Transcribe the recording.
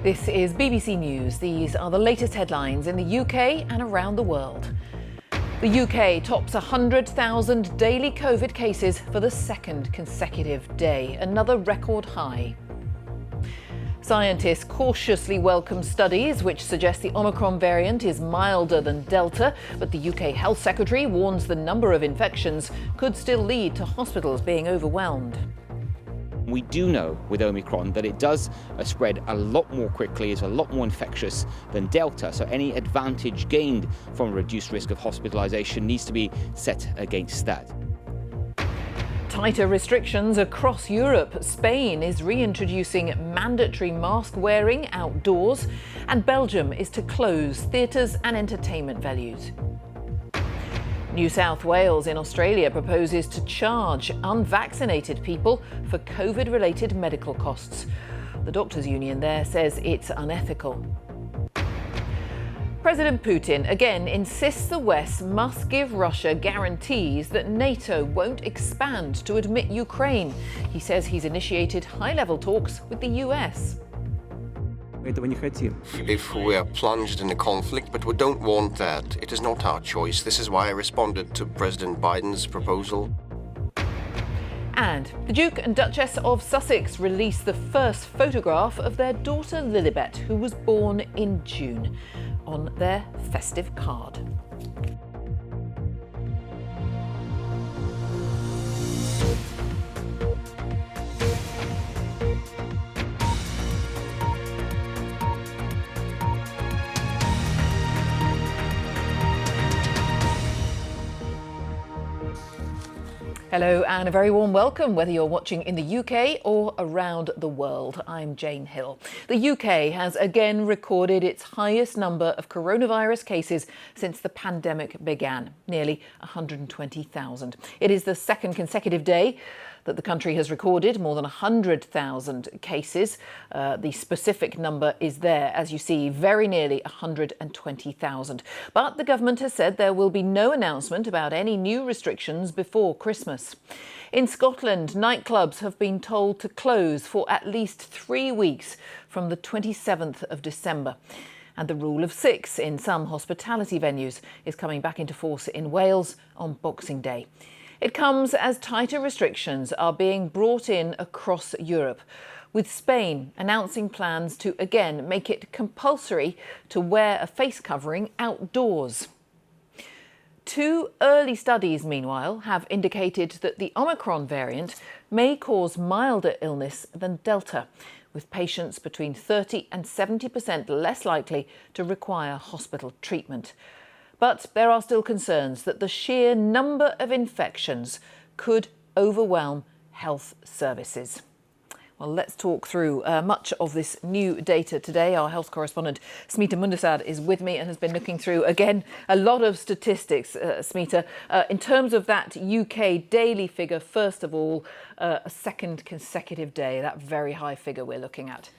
This is BBC News. These are the latest headlines in the UK and around the world. The UK tops 100,000 daily COVID cases for the second consecutive day, another record high. Scientists cautiously welcome studies which suggest the Omicron variant is milder than Delta, but the UK Health Secretary warns the number of infections could still lead to hospitals being overwhelmed. We do know with Omicron that it does spread a lot more quickly, is a lot more infectious than Delta, so any advantage gained from a reduced risk of hospitalisation needs to be set against that. Tighter restrictions across Europe. Spain is reintroducing mandatory mask wearing outdoors, and Belgium is to close theatres and entertainment venues. New South Wales in Australia proposes to charge unvaccinated people for COVID-related medical costs. The doctors' union there says it's unethical. President Putin again insists the West must give Russia guarantees that NATO won't expand to admit Ukraine. He says he's initiated high-level talks with the US. If we are plunged in a conflict, but we don't want that. It is not our choice. This is why I responded to President Biden's proposal. And the Duke and Duchess of Sussex released the first photograph of their daughter Lilibet, who was born in June, on their festive card. Hello and a very warm welcome, whether you're watching in the UK or around the world. I'm Jane Hill. The UK has again recorded its highest number of coronavirus cases since the pandemic began, nearly 120,000. It is the second consecutive day that the country has recorded more than 100,000 cases. The specific number is there, as you see, very nearly 120,000. But the government has said there will be no announcement about any new restrictions before Christmas. In Scotland, nightclubs have been told to close for at least 3 weeks from the 27th of December. And the rule of 6 in some hospitality venues is coming back into force in Wales on Boxing Day. It comes as tighter restrictions are being brought in across Europe, with Spain announcing plans to again make it compulsory to wear a face covering outdoors. 2 early studies, meanwhile, have indicated that the Omicron variant may cause milder illness than Delta, with patients between 30 and 70% less likely to require hospital treatment. But there are still concerns that the sheer number of infections could overwhelm health services. Well, let's talk through much of this new data today. Our health correspondent, Smita Mundasad, is with me and has been looking through, again, a lot of statistics, Smita. In terms of that UK daily figure, first of all, a second consecutive day, that very high figure we're looking at.